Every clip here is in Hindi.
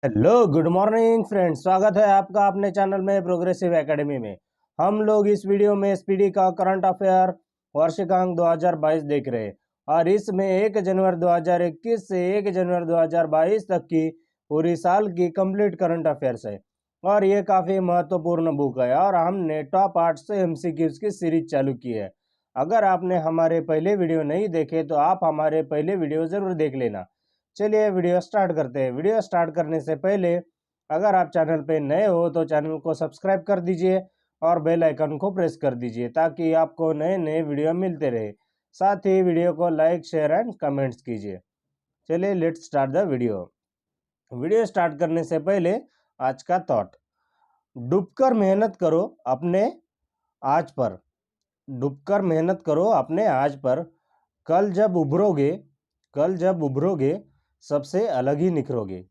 हेलो गुड मॉर्निंग फ्रेंड्स, स्वागत है आपका अपने चैनल में प्रोग्रेसिव एकेडमी में। हम लोग इस वीडियो में एसपीडी का करंट अफेयर वार्षिकांक 2022 देख रहे हैं और इसमें 1 जनवरी 2021 से 1 जनवरी 2022 तक की पूरी साल की कंप्लीट करंट अफेयर्स है और ये काफ़ी महत्वपूर्ण बुक है और हमने टॉप 8 से एमसीक्यूज की सीरीज चालू की है। अगर आपने हमारे पहले वीडियो नहीं देखे तो आप हमारे पहले वीडियो ज़रूर देख लेना। चलिए वीडियो स्टार्ट करते हैं। वीडियो स्टार्ट करने से पहले अगर आप चैनल पे नए हो तो चैनल को सब्सक्राइब कर दीजिए और बेल आइकन को प्रेस कर दीजिए ताकि आपको नए नए वीडियो मिलते रहे। साथ ही वीडियो को लाइक शेयर एंड कमेंट्स कीजिए। चलिए let's start the video. Video start करने से पहले आज का थॉट, डूबकर मेहनत करो अपने आज पर। डूबकर मेहनत करो अपने आज पर। कल जब उभरोगे सबसे अलग ही निखरोगे।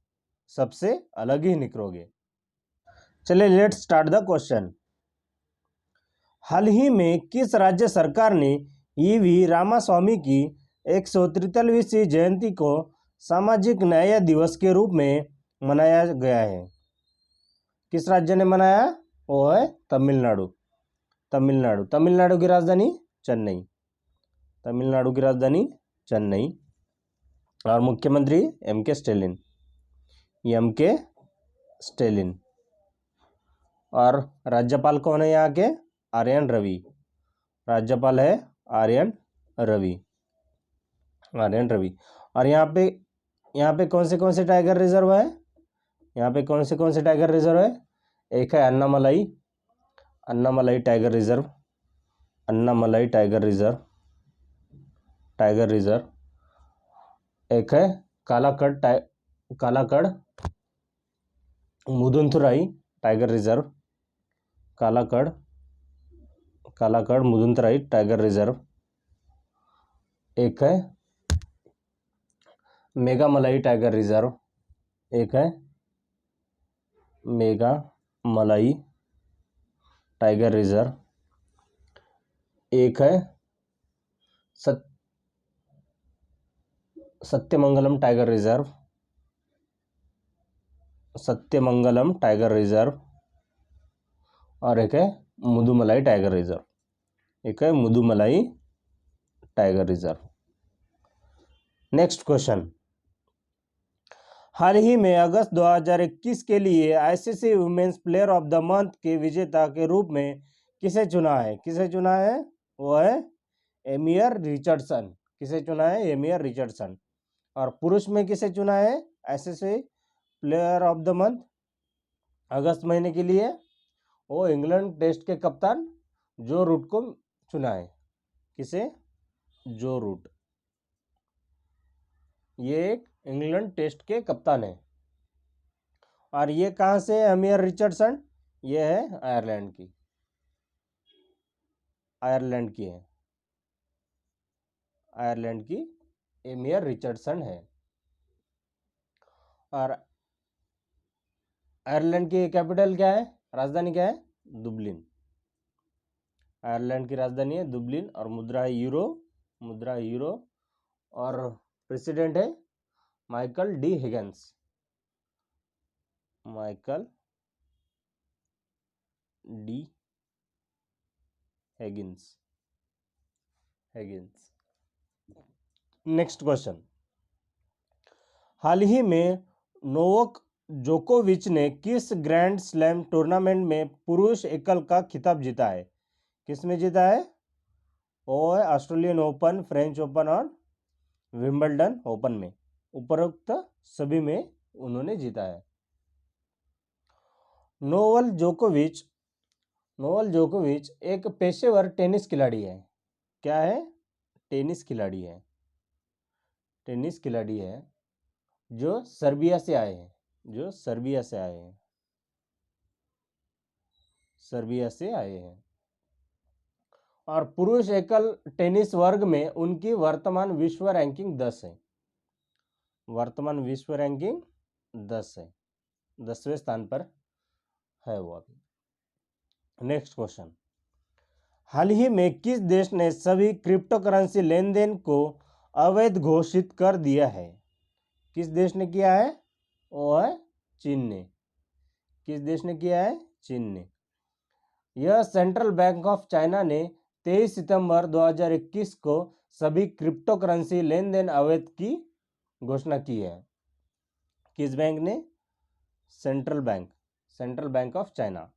सबसे अलग ही निखरोगे। चलिए लेट्स स्टार्ट द क्वेश्चन। हाल ही में किस राज्य सरकार ने ईवी रामास्वामी की 143वीं जयंती को सामाजिक न्याय दिवस के रूप में मनाया गया है? किस राज्य ने मनाया? वो है तमिलनाडु। तमिलनाडु की राजधानी चेन्नई। तमिलनाडु की राजधानी चेन्नई और मुख्यमंत्री एम.के. स्टेलिन। और राज्यपाल कौन है यहाँ के? आर्यन रवि। राज्यपाल है आर्यन रवि। और यहाँ पे कौन से टाइगर रिजर्व है? यहाँ पे कौन से टाइगर रिजर्व है? एक है अन्नामलाई टाइगर रिजर्व। एक है Kalakad Mundanthurai tiger reserve. Kalakad Mundanthurai tiger reserve. एक है मेघामलाई टाइगर रिजर्व। एक है मेघामलाई टाइगर रिजर्व। एक है सत्यमंगलम टाइगर रिजर्व। और एक है Mudumalai tiger reserve. Next question. हाल ही में अगस्त 2021 के लिए ICC women's player of the month के विजेता के रूप में किसे चुना है? वो है एमियर रिचर्डसन। और पुरुष में किसे चुना है ICC player of the month अगस्त महीने के लिए? वो इंग्लैंड टेस्ट के कप्तान जो रूट को चुना है। किसे? जो रूट। ये एक इंग्लैंड टेस्ट के कप्तान है। और ये कहाँ से है एमियर रिचर्डसन? ये है आयरलैंड की एमियर रिचर्डसन है। और आयरलैंड की कैपिटल क्या है? राजधानी क्या है? दुबलिन। आयरलैंड की राजधानी है दुबलिन और मुद्रा है यूरो। और प्रेसिडेंट है Michael D Higgins. Next question. हाल ही में नोवाक जोकोविच ने किस ग्रैंड स्लैम टूर्नामेंट में पुरुष एकल का खिताब जीता है? किसमें जीता है? वो है ऑस्ट्रेलियन ओपन, फ्रेंच ओपन और विंबलडन ओपन में। उपरोक्त सभी में उन्होंने जीता है। नोवाक जोकोविच एक पेशेवर टेनिस खिलाड़ी है। क्या है? टेनिस खिलाड़ी है जो सर्बिया से आए हैं। और पुरुष एकल टेनिस वर्ग में उनकी वर्तमान विश्व रैंकिंग 10 है। 10वें स्थान पर है वो अभी। Next question. हाल ही में किस देश ने सभी क्रिप्टो करेंसी लेन देन को अवैध घोषित कर दिया है? किस देश ने किया है? वो है चीन ने। किस देश ने किया है? चीन ने। यह सेंट्रल बैंक ऑफ चाइना ने 23 सितंबर 2021 को सभी क्रिप्टो करेंसी लेन देन अवैध की घोषणा की है। किस बैंक ने? Central bank of China,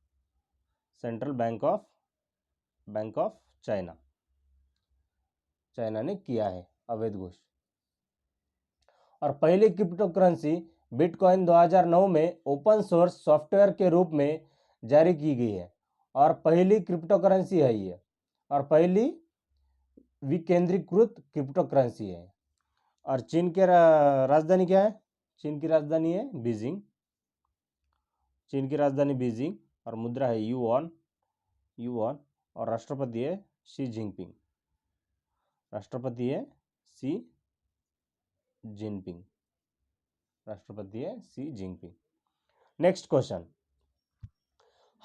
central bank of China, China ने किया है अवैध घोषणा। और पहली क्रिप्टो करेंसी बिटकॉइन 2009 में ओपन सोर्स सॉफ्टवेयर के रूप में जारी की गई है और पहली क्रिप्टो करेंसी है ये, और पहली विकेंद्रीकृत क्रिप्टो करेंसी है। और चीन के राजधानी क्या है? चीन की राजधानी है बीजिंग, चीन की राजधानी बीजिंग, और मुद्रा है युआन, और राष्ट्रपति है शी जिनपिंग, राष्ट्रपति है शी जिनपिंग, राष्ट्रपति है शी जिनपिंग। नेक्स्ट क्वेश्चन,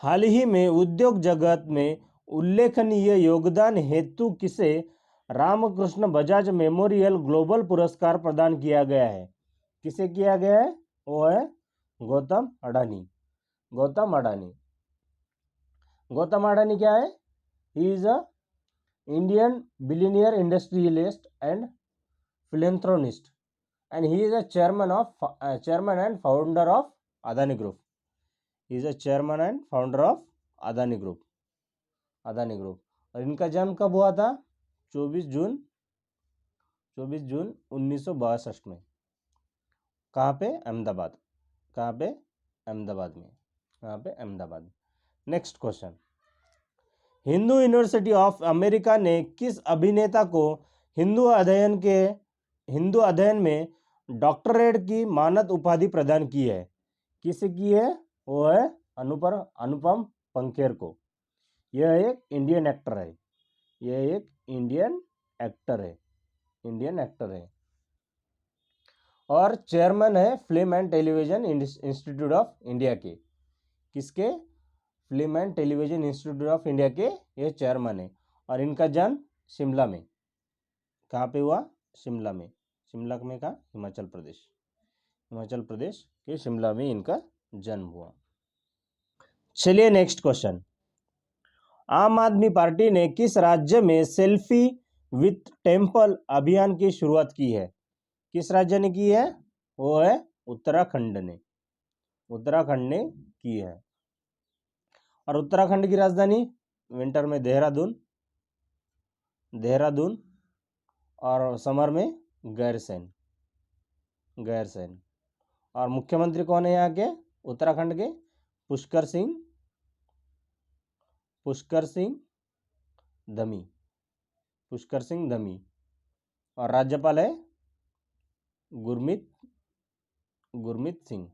हाल ही में उद्योग जगत में उल्लेखनीय योगदान हेतु किसे रामकृष्ण बजाज मेमोरियल ग्लोबल पुरस्कार प्रदान किया गया है? किसे किया गया है? वो है गौतम अडानी। गौतम अडानी, गौतम अडानी क्या है? He is a Indian billionaire industrialist and philanthropist and he is a chairman and founder of Adani Group. He is a chairman and founder of Adani Group. और इनका जन्म कब हुआ था? 24 जून 1962 में। कहाँ पे? अहमदाबाद। कहाँ पे? अहमदाबाद में। कहाँ पे? Ahmedabad. Next question, Hindu university of America ने किस अभिनेता को हिंदू अध्ययन में डॉक्टरेट की मानद उपाधि प्रदान की है? किसे की है? वो है अनुपम पंखेर को। यह एक इंडियन एक्टर है, यह एक इंडियन एक्टर है, और चेयरमैन है film and television institute of India के। किसके? Film and television institute of India के ये चेयरमैन है। और इनका जन्म शिमला में। कहाँ पे हुआ? शिमला में। शिमला में कहाँ? हिमाचल प्रदेश के शिमला में इनका जन्म हुआ। चलिए नेक्स्ट क्वेश्चन, आम आदमी पार्टी ने किस राज्य में सेल्फी विथ टेम्पल अभियान की शुरुआत की है? किस राज्य ने की है? वो है उत्तराखंड ने की है। और उत्तराखंड की राजधानी विंटर में देहरादून, और समर में गैरसैंण। और मुख्यमंत्री कौन है यहाँ के उत्तराखंड के? पुष्कर सिंह धमी। और राज्यपाल है गुरमीत सिंह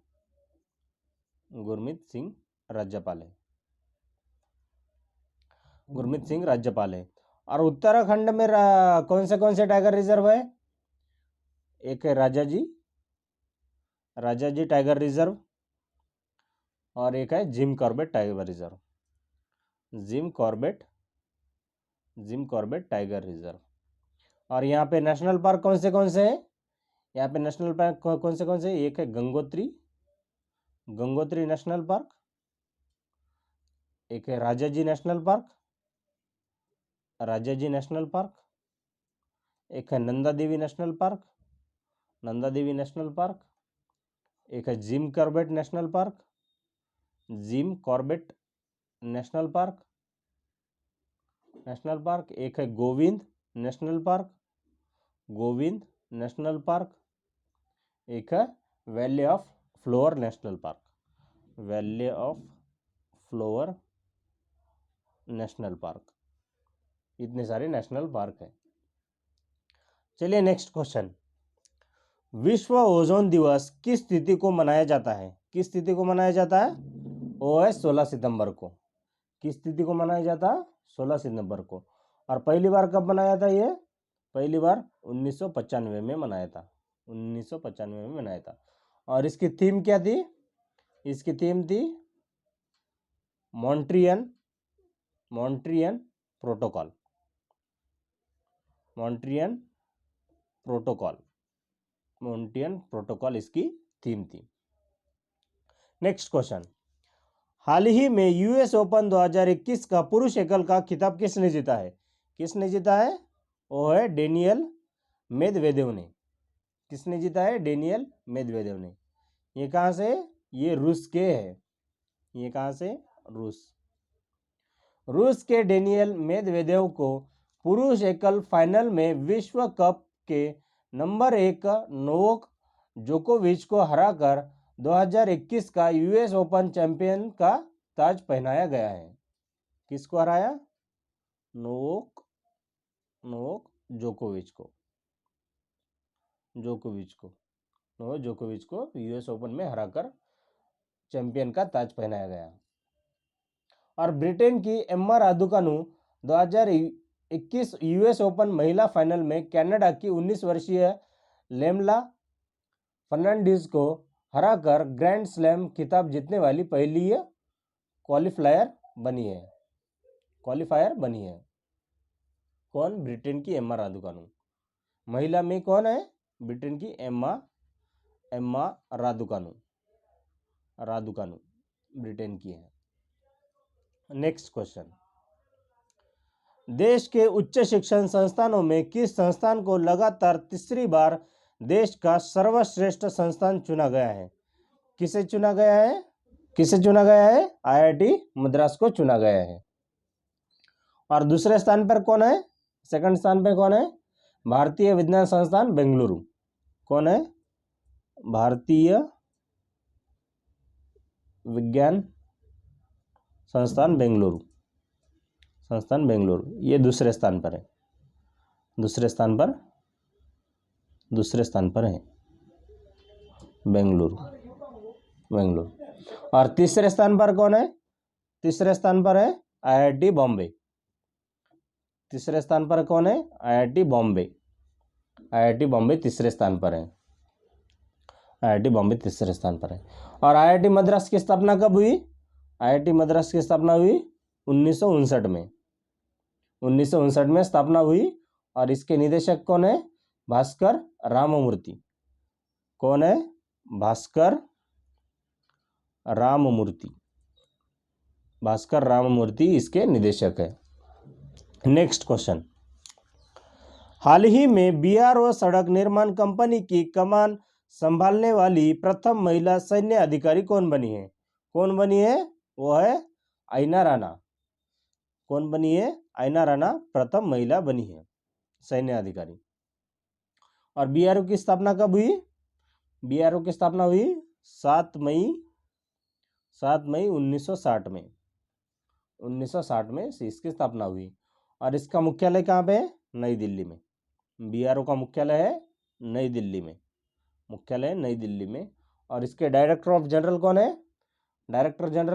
राज्यपाल है। और उत्तराखंड में कौन से टाइगर रिजर्व है? एक है राजाजी टाइगर रिजर्व, और एक है Jim Corbett tiger reserve. Jim Corbett tiger reserve. और यहाँ पे नेशनल पार्क कौन से हैं? यहाँ पे नेशनल पार्क कौन से? एक है गंगोत्री नेशनल पार्क, एक है राजाजी नेशनल पार्क, एक है नंदा देवी नेशनल पार्क, एक है जिम कॉर्बेट नेशनल पार्क, एक है गोविंद नेशनल पार्क, एक है valley of flower national park. इतने सारे नेशनल पार्क है। चलिए नेक्स्ट क्वेश्चन, विश्व ओजोन दिवस किस तिथि को मनाया जाता है? वो है 16 सितंबर को। किस तिथि को मनाया जाता? 16 सितंबर को। और पहली बार कब मनाया था ये? पहली बार 1995 में मनाया था। और इसकी थीम क्या थी? इसकी थीम थी मॉन्ट्रियन प्रोटोकॉल इसकी थीम थी। नेक्स्ट क्वेश्चन, हाल ही में यूएस ओपन 2021 का पुरुष एकल का खिताब किसने जीता है? किसने जीता है? वो है डेनियल मेदवेदेव ने। किसने जीता है? डेनियल मेदवेदेव ने। ये कहाँ से? ये रूस के है। ये कहाँ से? रूस के डेनियल मेदवेदेव को पुरुष एकल फाइनल में विश्व कप के नंबर 1 नोवाक जोकोविच को हराकर 2021 का यूएस ओपन चैंपियन का ताज पहनाया गया है। किसको हराया? नोवाक जोकोविच को। नोवाक जोकोविच को यूएस ओपन में हराकर चैंपियन का ताज पहनाया गया। और ब्रिटेन की एम्मा रादुकानु 2021 यूएस ओपन महिला फाइनल में कनाडा की 19 वर्षीय लेमला फर्नांडीज को हराकर ग्रैंड स्लैम खिताब जीतने वाली पहली क्वालिफायर बनी है। कौन? ब्रिटेन की एम्मा रादुकानु। महिला में कौन है? ब्रिटेन की एम्मा रादुकानु ब्रिटेन की है। नेक्स्ट क्वेश्चन, देश के उच्च शिक्षण संस्थानों में किस संस्थान को लगातार तीसरी बार देश का सर्वश्रेष्ठ संस्थान चुना गया है? किसे चुना गया है? आईआईटी मद्रास को चुना गया है। और दूसरे स्थान पर कौन है? सेकंड स्थान पर कौन है? भारतीय विज्ञान संस्थान बेंगलुरु। कौन है? भारतीय विज्ञान संस्थान बेंगलुरु। ये दूसरे स्थान पर है। दूसरे स्थान पर है बेंगलुरु। और तीसरे स्थान पर कौन है? तीसरे स्थान पर है आईआईटी बॉम्बे। तीसरे स्थान पर कौन है? आईआईटी बॉम्बे तीसरे स्थान पर है। और आईआईटी मद्रास की स्थापना कब हुई? आईआईटी मद्रास की स्थापना हुई 1959 में। 1959 में स्थापना हुई। और इसके निदेशक कौन है? भास्कर राममूर्ति। कौन है? भास्कर राममूर्ति इसके निदेशक है। नेक्स्ट क्वेश्चन, हाल ही में बीआरओ सड़क निर्माण कंपनी की कमान संभालने वाली प्रथम महिला सैन्य अधिकारी कौन बनी है? वो है आइना राणा। कौन बनी है? आइना राणा प्रथम महिला बनी है सैन्य अधिकारी। और बीआरओ की स्थापना कब हुई? बीआरओ की स्थापना हुई 7 मई 1960 में। 1960 में इसकी स्थापना हुई। और इसका मुख्यालय कहाँ पे है? नई दिल्ली में। बीआरओ का मुख्यालय है नई दिल्ली में। और इसके डायरेक्टर जनरल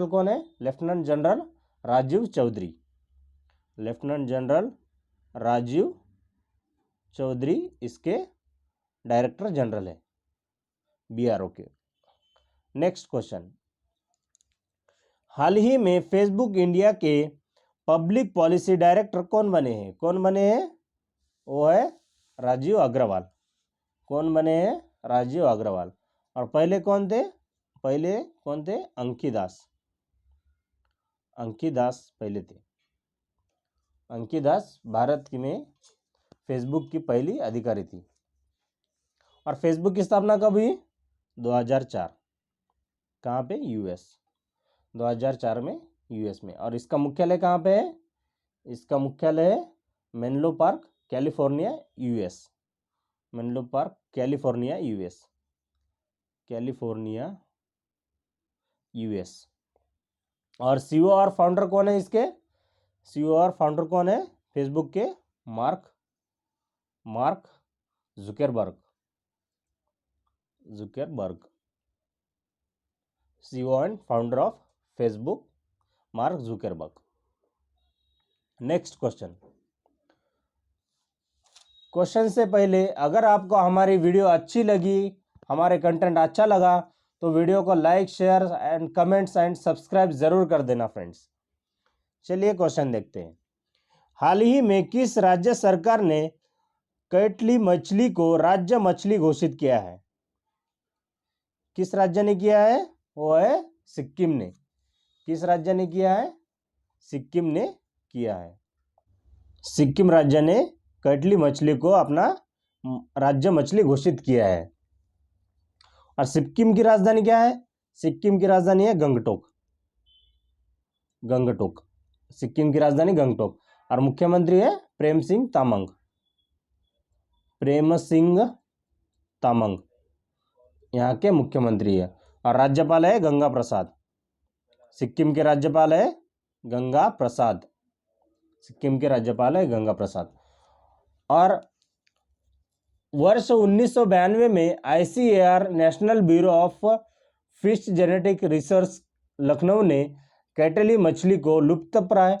कौन है? लेफ्टिनेंट जनरल राजीव चौधरी इसके डायरेक्टर जनरल है बीआरओ के। नेक्स्ट क्वेश्चन, हाल ही में फेसबुक इंडिया के पब्लिक पॉलिसी डायरेक्टर कौन बने हैं? वो है राजीव अग्रवाल। कौन बने हैं? राजीव अग्रवाल। और पहले कौन थे? अंकी दास पहले थे। अंकी दास भारत में फेसबुक की पहली अधिकारी थी। और फेसबुक की स्थापना कब हुई? 2004। कहाँ पे? यूएस। 2004 में यूएस में। और इसका मुख्यालय कहाँ पे है? इसका मुख्यालय है मेनलो पार्क कैलिफोर्निया यूएस। और सीईओ और फाउंडर कौन है इसके? फेसबुक के mark Zuckerberg. CEO and founder of Facebook mark Zuckerberg. Next question से पहले अगर आपको हमारी वीडियो अच्छी लगी, हमारे कंटेंट अच्छा लगा, तो वीडियो को like, share and comments and subscribe जरूर कर देना फ्रेंड्स। चलिए क्वेश्चन देखते हैं। हाल ही में किस राज्य सरकार ने कैटली मछली को राज्य मछली घोषित किया है? किस राज्य ने किया है? वो है सिक्किम ने। किस राज्य ने किया है? सिक्किम ने किया है। सिक्किम राज्य ने कटली मछली को अपना राज्य मछली घोषित किया है। और सिक्किम की राजधानी क्या है? सिक्किम की राजधानी है गंगटोक। गंगटोक, सिक्किम की राजधानी गंगटोक। और मुख्यमंत्री है प्रेम सिंह तामांग। प्रेम सिंह तामांग यहाँ के मुख्यमंत्री है। और राज्यपाल है गंगा प्रसाद। सिक्किम के राज्यपाल है गंगा प्रसाद। सिक्किम के राज्यपाल है गंगा प्रसाद। और वर्ष 1992 में ICAR national bureau of fish genetic research Lucknow ने कैटली मछली को लुप्तप्राय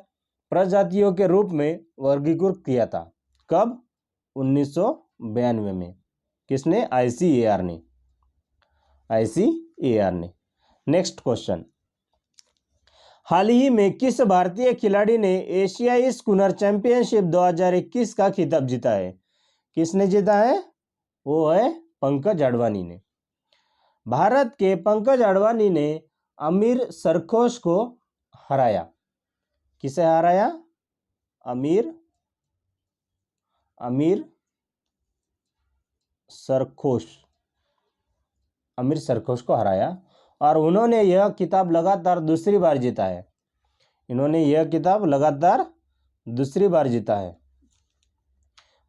प्रजातियों के रूप में वर्गीकृत किया था। कब? 1992 में। किसने? ICAR ने। ICAR ने। नेक्स्ट क्वेश्चन, हाल ही में किस भारतीय खिलाड़ी ने एशियाई स्कूनर चैंपियनशिप 2021 का खिताब जीता है? किसने जीता है? वो है पंकज अडवाणी ने। भारत के पंकज अडवाणी ने अमीर सरखोश को हराया। किसे हराया? अमीर सरखोश को हराया। और उन्होंने यह खिताब लगातार दूसरी बार जीता है। इन्होंने यह खिताब लगातार दूसरी बार जीता है।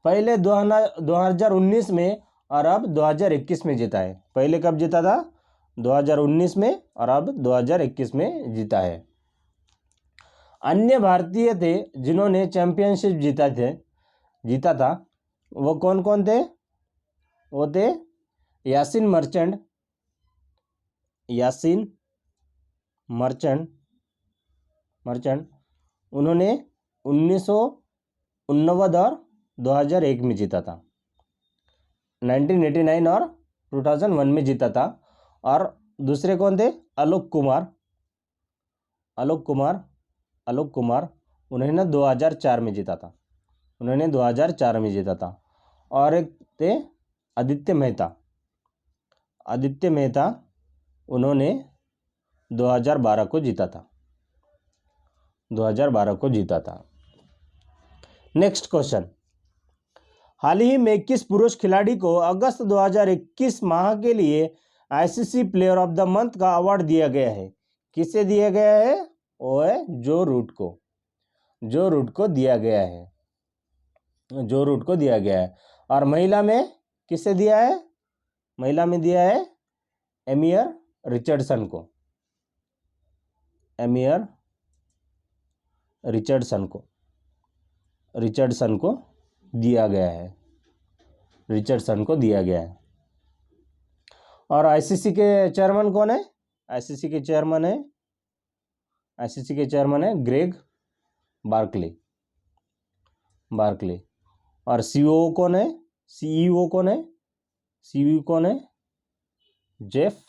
पहले 2019 में और अब 2021 में जीता है। पहले कब जीता था? 2019 में, और अब 2021 में जीता है। अन्य भारतीय थे जिन्होंने चैंपियनशिप जीता था, वो कौन कौन थे? वो थे यासिन मर्चेंट। उन्होंने 1989 और 2001 में जीता था। 1989 और 2001 में जीता था। और दूसरे कौन थे? आलोक कुमार। उन्होंने 2004 में जीता था। और एक थे आदित्य मेहता। उन्होंने 2012 को जीता था। नेक्स्ट क्वेश्चन, हाल ही में किस पुरुष खिलाड़ी को अगस्त 2021 माह के लिए ICC player of the month का अवार्ड दिया गया है? किसे दिया गया है? वो है जो रूट को दिया गया है। और महिला में किसे दिया है? महिला में दिया है एमियर रिचर्डसन को दिया गया है। और ICC के चेयरमैन कौन है? ICC के चेयरमैन है ग्रेग बार्कले। और CEO कौन है? CEO कौन है? जेफ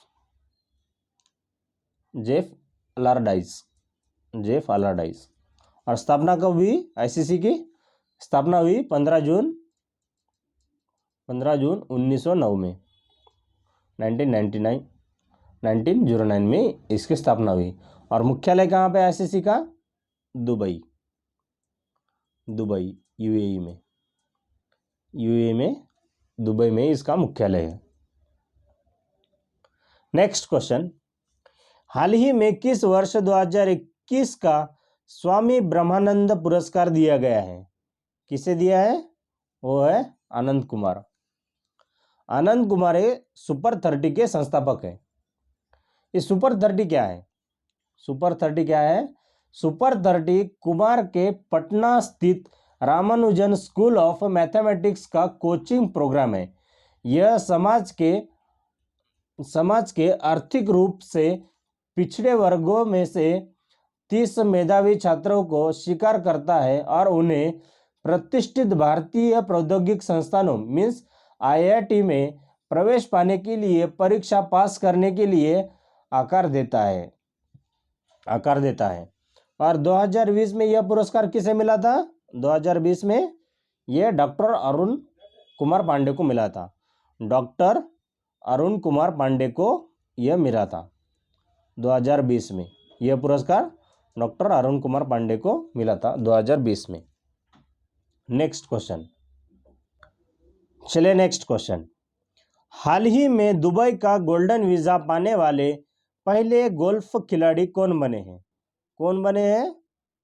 अलारडाइस। और स्थापना कब हुई? ICC की स्थापना हुई 15 जून 1909 में। 1909 में इसकी स्थापना हुई। और मुख्यालय कहाँ पे ICC का? दुबई UAE में दुबई में इसका मुख्यालय है। नेक्स्ट क्वेश्चन, हाल ही में किस वर्ष 2021 का स्वामी ब्रह्मानंद पुरस्कार दिया गया है? किसे दिया है? वो है आनंद कुमार सुपर 30 के संस्थापक है। ये सुपर 30 क्या है? सुपर 30 कुमार के पटना स्थित रामानुजन स्कूल ऑफ मैथमेटिक्स का कोचिंग प्रोग्राम है। यह समाज के आर्थिक रूप से पिछड़े वर्गों में से 30 मेधावी छात्रों को स्वीकार करता है और उन्हें प्रतिष्ठित भारतीय प्रौद्योगिक संस्थानों मीन्स IIT में प्रवेश पाने के लिए परीक्षा पास करने के लिए आकार देता है। और 2020 में यह पुरस्कार किसे मिला था? 2020 में यह डॉक्टर अरुण कुमार पांडे को मिला था। डॉक्टर अरुण कुमार पांडे को यह मिला था 2020 में यह पुरस्कार डॉक्टर अरुण कुमार पांडे को मिला था 2020 में। नेक्स्ट क्वेश्चन, चलिए नेक्स्ट क्वेश्चन। हाल ही में दुबई का गोल्डन वीजा पाने वाले पहले गोल्फ खिलाड़ी कौन बने हैं? कौन बने हैं?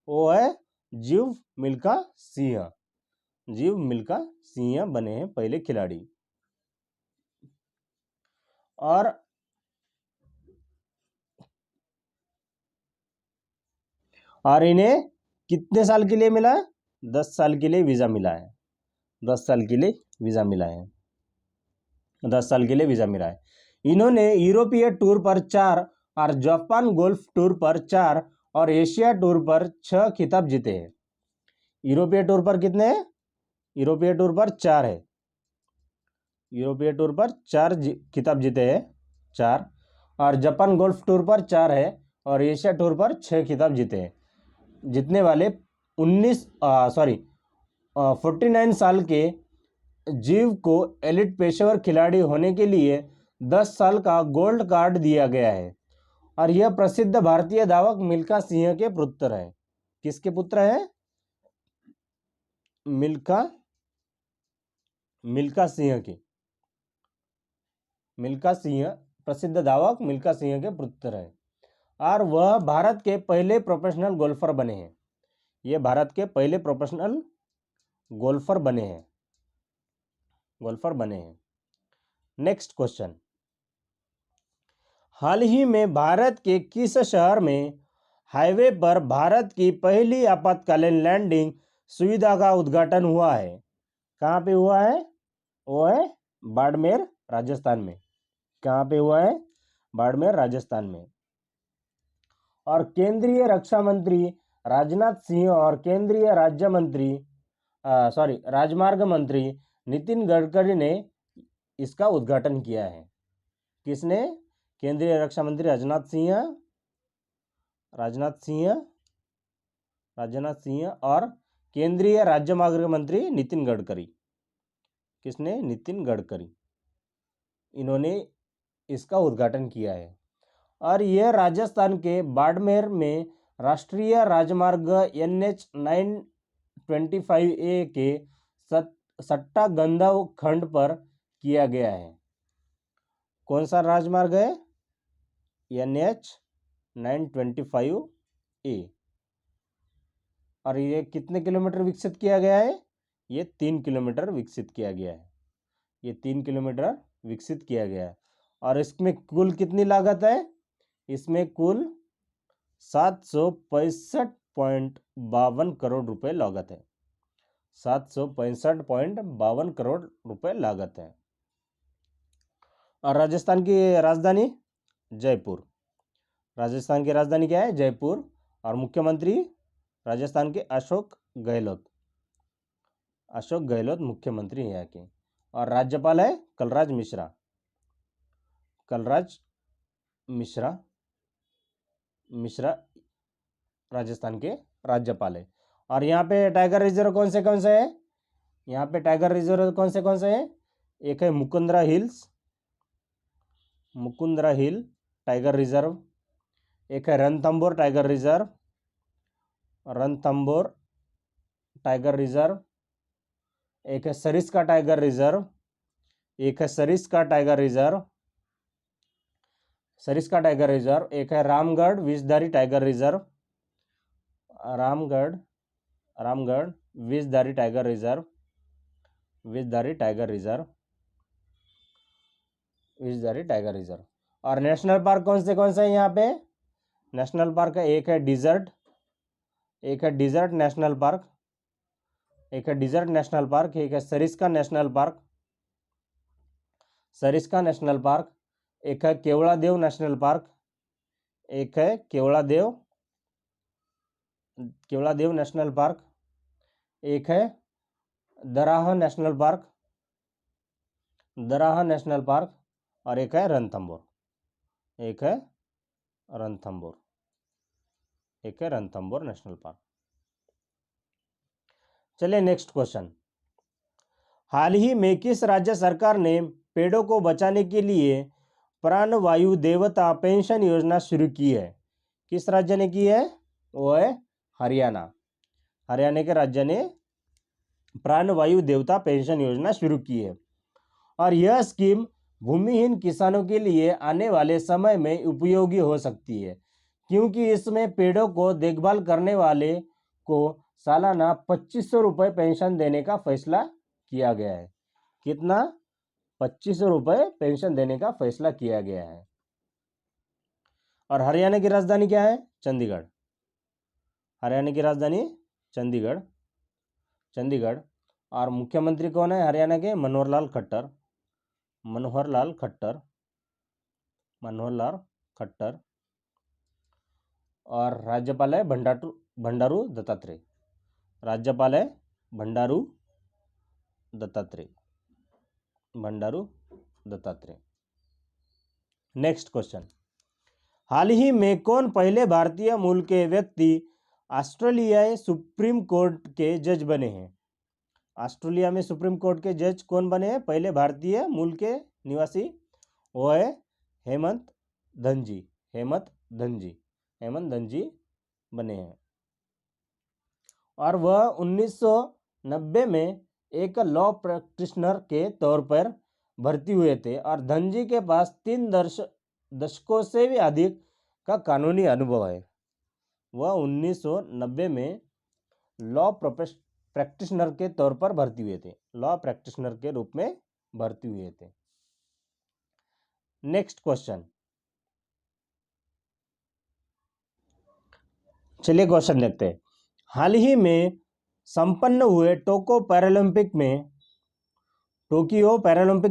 वो है जीव मिल्खा सिंह। जीव मिल्खा सिंह बने हैं पहले खिलाड़ी। और इन्हें कितने साल के लिए मिला? 10 साल के लिए वीजा मिला है। 10 साल के लिए वीजा मिला है। 10 साल के लिए वीजा मिला है। इन्होंने यूरोपीय टूर पर 4 और जापान गोल्फ टूर पर 4 और एशिया टूर पर 6 खिताब जीते हैं। यूरोपीय टूर पर कितने हैं? यूरोपीय टूर पर 4 है। यूरोपीय टूर पर 4 खिताब जीते हैं, 4। और जापान गोल्फ टूर पर 4 है और एशिया टूर पर 6 खिताब जीते हैं। जीतने वाले 49 साल के जीव को एलिट पेशेवर खिलाड़ी होने के लिए 10 साल का गोल्ड कार्ड दिया गया है। और यह प्रसिद्ध भारतीय धावक मिल्खा सिंह के पुत्र हैं। किसके पुत्र हैं? मिल्खा सिंह के। मिल्खा सिंह, प्रसिद्ध धावक मिल्खा सिंह के पुत्र हैं। और वह भारत के पहले प्रोफेशनल गोल्फर बने हैं। ये भारत के पहले प्रोफेशनल गोल्फर बने हैं। नेक्स्ट क्वेश्चन, हाल ही में भारत के किस शहर में हाईवे पर भारत की पहली आपातकालीन लैंडिंग सुविधा का उद्घाटन हुआ है? कहाँ पे हुआ है? वो है बाड़मेर, राजस्थान में। कहाँ पे हुआ है? बाड़मेर, राजस्थान में। और केंद्रीय रक्षा मंत्री राजनाथ सिंह और केंद्रीय राजमार्ग मंत्री नितिन गडकरी ने इसका उद्घाटन किया है। किसने? केंद्रीय रक्षा मंत्री राजनाथ सिंह और केंद्रीय राज्यमार्ग मंत्री नितिन गडकरी। किसने? नितिन गडकरी। इन्होंने इसका उद्घाटन किया है। और यह राजस्थान के बाड़मेर में राष्ट्रीय राजमार्ग NH 925A के सट्टा गंधव खंड पर किया गया है। कौन सा राजमार्ग है? NH 925A। और ये कितने किलोमीटर विकसित किया गया है? ये 3 किलोमीटर विकसित किया गया है। ये 3 किलोमीटर विकसित किया गया है। और इसमें कुल कितनी लागत है? इसमें कुल 765.52 करोड़ रुपए लागत है। 765.52 करोड़ रुपए लागत है। और राजस्थान की राजधानी जयपुर। राजस्थान की राजधानी क्या है? जयपुर। और मुख्यमंत्री राजस्थान के अशोक गहलोत मुख्यमंत्री हैं यहाँ के। और राज्यपाल है कलराज मिश्रा राजस्थान के राज्यपाल है। और यहाँ पे टाइगर रिजर्व कौन से है? यहाँ पे टाइगर रिजर्व कौन से हैं? एक है मुकुंदरा हिल टाइगर रिजर्व। एक है रणथंबोर टाइगर रिजर्व। एक है सरिस्का टाइगर रिजर्व। एक है Ramgarh Vishdhari tiger reserve. Ramgarh Vishdhari tiger reserve. और नेशनल पार्क कौन से हैं यहाँ पे? नेशनल पार्क है, एक है डिजर्ट नेशनल पार्क। एक है सरिस्का नेशनल पार्क। एक है केवड़ादेव नेशनल पार्क। एक है केवड़ादेव नेशनल पार्क। एक है दराह नेशनल पार्क। और एक है रणथंबोर नेशनल पार्क। चलिए नेक्स्ट क्वेश्चन, हाल ही में किस राज्य सरकार ने पेड़ों को बचाने के लिए प्राणवायु देवता पेंशन योजना शुरू की है? किस राज्य ने की है? वो है हरियाणा। हरियाणा के राज्य ने प्राणवायु देवता पेंशन योजना शुरू की है। और यह स्कीम भूमिहीन किसानों के लिए आने वाले समय में उपयोगी हो सकती है, क्योंकि इसमें पेड़ों को देखभाल करने वाले को सालाना 2500 रुपये पेंशन देने का फैसला किया गया है। कितना? 2500 रुपये पेंशन देने का फैसला किया गया है। और हरियाणा की राजधानी क्या है? चंडीगढ़। हरियाणा की राजधानी चंडीगढ़। चंडीगढ़। और मुख्यमंत्री कौन है हरियाणा के? मनोहर लाल खट्टर। मनोहर लाल खट्टर। मनोहर लाल खट्टर। और राज्यपाल है भंडारू दत्तात्रेय। राज्यपाल है भंडारू दत्तात्रेय। भंडारू दत्तात्रेय। नेक्स्ट क्वेश्चन, हाल ही में कौन पहले भारतीय मूल के व्यक्ति ऑस्ट्रेलियाई सुप्रीम कोर्ट के जज बने हैं? ऑस्ट्रेलिया में सुप्रीम कोर्ट के जज कौन बने हैं? पहले भारतीय मूल के निवासी, वो है हेमंत धनजी। हेमंत धनजी। हेमंत धनजी बने हैं। और वह 1990 में एक लॉ प्रैक्टिशनर के तौर पर भर्ती हुए थे और धनजी के पास 3 दशकों से भी अधिक का कानूनी अनुभव है। वह 1990 में लॉ प्रैक्टिशनर के तौर पर भर्ती हुए थे। लॉ प्रैक्टिशनर के रूप में भर्ती हुए थे। नेक्स्ट क्वेश्चन, चलिए क्वेश्चन देखते हैं। हाल ही में संपन्न हुए टोक्यो पैरालंपिक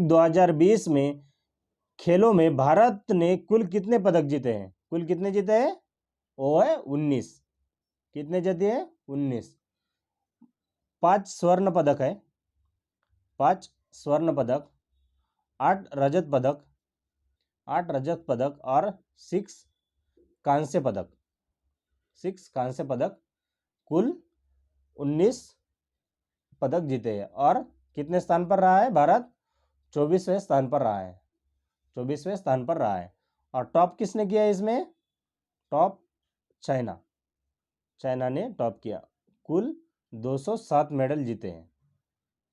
2020 में खेलों में भारत ने कुल कितने पदक जीते हैं? कुल कितने जीते हैं? वो है 19। कितने जीते हैं? 19। 5 स्वर्ण पदक है। 5 स्वर्ण पदक, 8 रजत पदक, 8 रजत पदक और 6 कांस्य पदक। 6 कांस्य पदक, कुल 19 पदक जीते हैं। और कितने स्थान पर रहा है भारत? 24वें स्थान पर रहा है। 24वें स्थान पर रहा है। और टॉप किसने किया इसमें? Top China. चाइना ने टॉप किया। कुल 207 मेडल जीते हैं।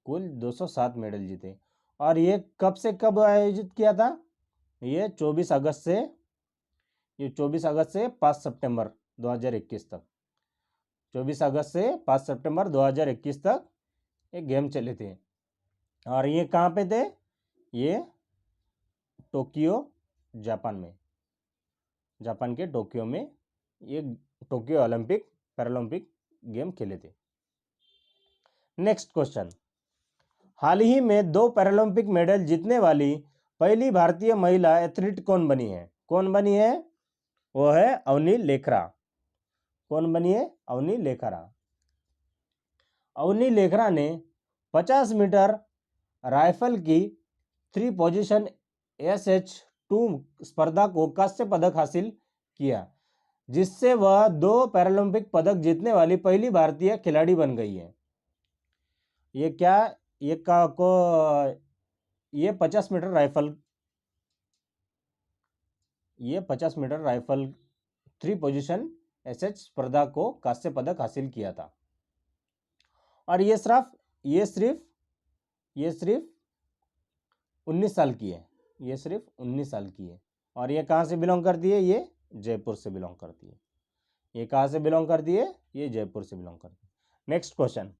कुल 207 मेडल जीते। और ये कब से कब आयोजित किया था? ये 24 अगस्त से 5 सितंबर 2021 तक। 24 अगस्त से 5 सितंबर 2021 तक ये गेम चले थे। और ये कहाँ पे थे? ये टोक्यो, जापान में। जापान के टोक्यो में ये टोक्यो पैरालंपिक गेम खेले थे। नेक्स्ट क्वेश्चन, हाल ही में 2 पैरालंपिक मेडल जीतने वाली पहली भारतीय महिला एथलीट कौन बनी है? कौन बनी है? वो है अवनी लेखरा। कौन बनी है? अवनी लेखरा। अवनी लेखरा ने 50 मीटर राइफल की 3 पोजीशन SH2 स्पर्धा को कांस्य पदक हासिल किया, जिससे वह 2 पैरालंपिक पदक जीतने वाली पहली भारतीय खिलाड़ी बन गई है। ये क्या? ये 50 मीटर राइफल 3 पोजीशन SH स्पर्धा को कांस्य पदक हासिल किया था। और ये सिर्फ 19 साल की है। ये सिर्फ 19 साल की है। और ये कहाँ से बिलोंग करती है? ये जयपुर से बिलोंग करती है। ये कहाँ से बिलोंग करती है? ये जयपुर से बिलोंग करती है। नेक्स्ट क्वेश्चन,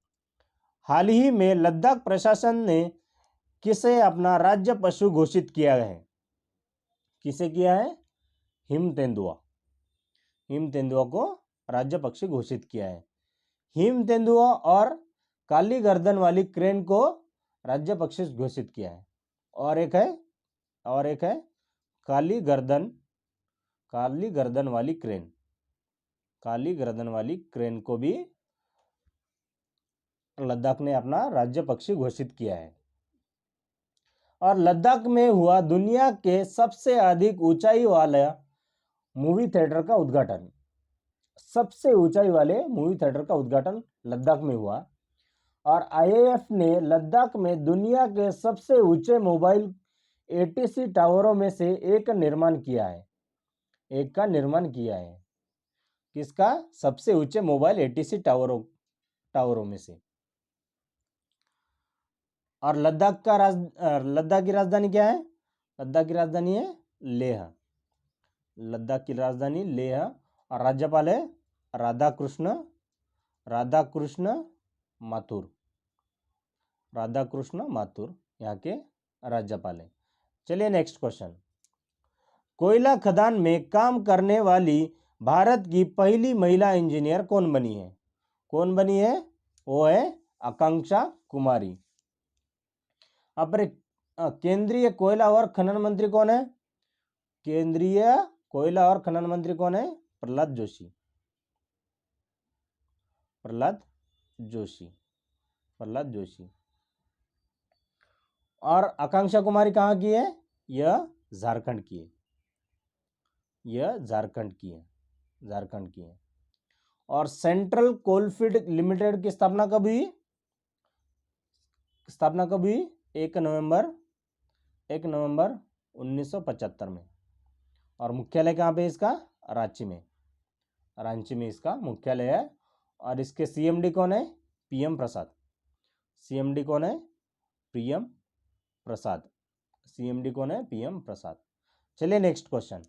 हाल ही में लद्दाख प्रशासन ने किसे अपना राज्य पशु घोषित किया है? किसे किया है? हिम तेंदुआ। हिम तेंदुआ को राज्य पक्षी घोषित किया है। हिम तेंदुआ और काली गर्दन वाली क्रेन को राज्य पक्षी घोषित किया है। और एक है काली गर्दन वाली क्रेन। काली गर्दन वाली क्रेन को भी लद्दाख ने अपना राज्य पक्षी घोषित किया है। और लद्दाख में हुआ दुनिया के सबसे अधिक ऊंचाई वाला मूवी थिएटर का उद्घाटन। सबसे ऊंचाई वाले मूवी थिएटर का उद्घाटन लद्दाख में हुआ। और IAF ने लद्दाख में दुनिया के सबसे ऊंचे मोबाइल एटीसी टावरों में से एक का निर्माण किया है, एक का निर्माण किया है। किसका? सबसे ऊंचे मोबाइल एटीसी टावरों में से। और लद्दाख की राजधानी क्या है? लद्दाख की राजधानी है लेह। लद्दाख की राजधानी लेह। और राज्यपाल है राधाकृष्ण माथुर। राधाकृष्ण माथुर यहाँ के राज्यपाल है। चलिए नेक्स्ट क्वेश्चन। कोयला खदान में काम करने वाली भारत की पहली महिला इंजीनियर कौन बनी है? कौन बनी है? वो है आकांक्षा कुमारी। अब केंद्रीय कोयला और खनन मंत्री कौन है? केंद्रीय कोयला और खनन मंत्री कौन है? प्रहलाद जोशी। प्रहलाद जोशी। और आकांक्षा कुमारी कहाँ की है? यह झारखंड की है। झारखंड की है। और सेंट्रल कोलफील्ड लिमिटेड की स्थापना कब हुई? 1 नवंबर 1975 में। और मुख्यालय कहाँ पे इसका? रांची में इसका मुख्यालय है। और इसके सीएमडी कौन है? पीएम प्रसाद। सीएमडी कौन है? पीएम प्रसाद। चलिए नेक्स्ट क्वेश्चन।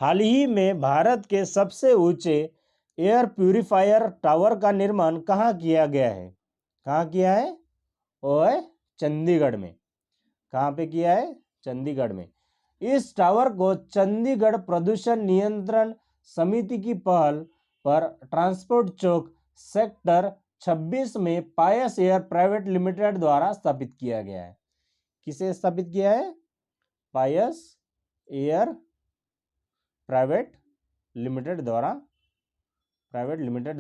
हाल ही में भारत के सबसे ऊंचे एयर प्यूरिफायर टावर का निर्माण कहाँ किया गया है? कहाँ किया है? वो है चंडीगढ़ में। कहाँ पे किया है? चंडीगढ़ में। इस टावर को चंडीगढ़ प्रदूषण नियंत्रण समिति की पहल पर ट्रांसपोर्ट चौक सेक्टर 26 में पायस एयर प्राइवेट लिमिटेड द्वारा स्थापित किया गया है। किसे स्थापित किया है? पायस एयर प्राइवेट लिमिटेड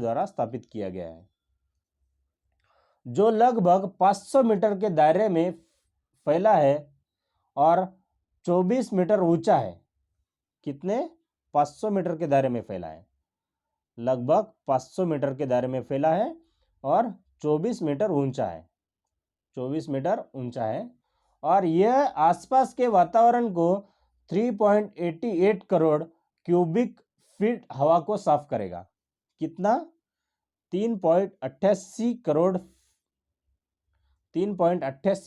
द्वारा स्थापित किया गया है, जो लगभग 500 मीटर के दायरे में फैला है और 24 मीटर ऊंचा है। कितने? 500 मीटर के दायरे में फैला है। लगभग 500 मीटर के दायरे में फैला है और 24 मीटर ऊंचा है। और यह आसपास के वातावरण को 3.88 करोड़ क्यूबिक फीट हवा को साफ करेगा। कितना? 3.88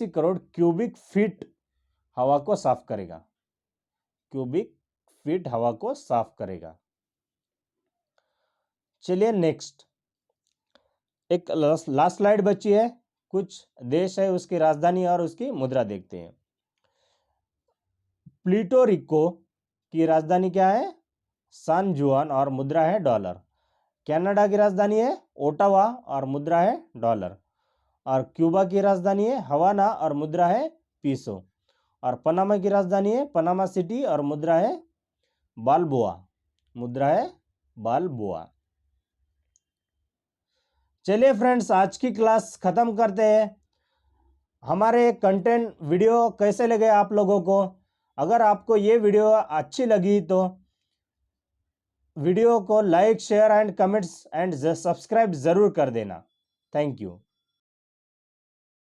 करोड़ क्यूबिक फीट हवा को साफ करेगा। चलिए नेक्स्ट, एक लास्ट स्लाइड बची है। कुछ देश है उसकी राजधानी और उसकी मुद्रा देखते हैं। प्लूटो रिको की राजधानी क्या है? सान जुआन और मुद्रा है डॉलर। कनाडा की राजधानी है ओटावा और मुद्रा है डॉलर। और क्यूबा की राजधानी है हवाना और मुद्रा है पीसो। और पनामा की राजधानी है पनामा सिटी और मुद्रा है बालबोआ। चलिए फ्रेंड्स, आज की क्लास खत्म करते हैं। हमारे कंटेंट वीडियो कैसे लगे आप लोगों को? अगर आपको ये वीडियो अच्छी लगी तो वीडियो को like, share and comments and subscribe जरूर कर देना। Thank you.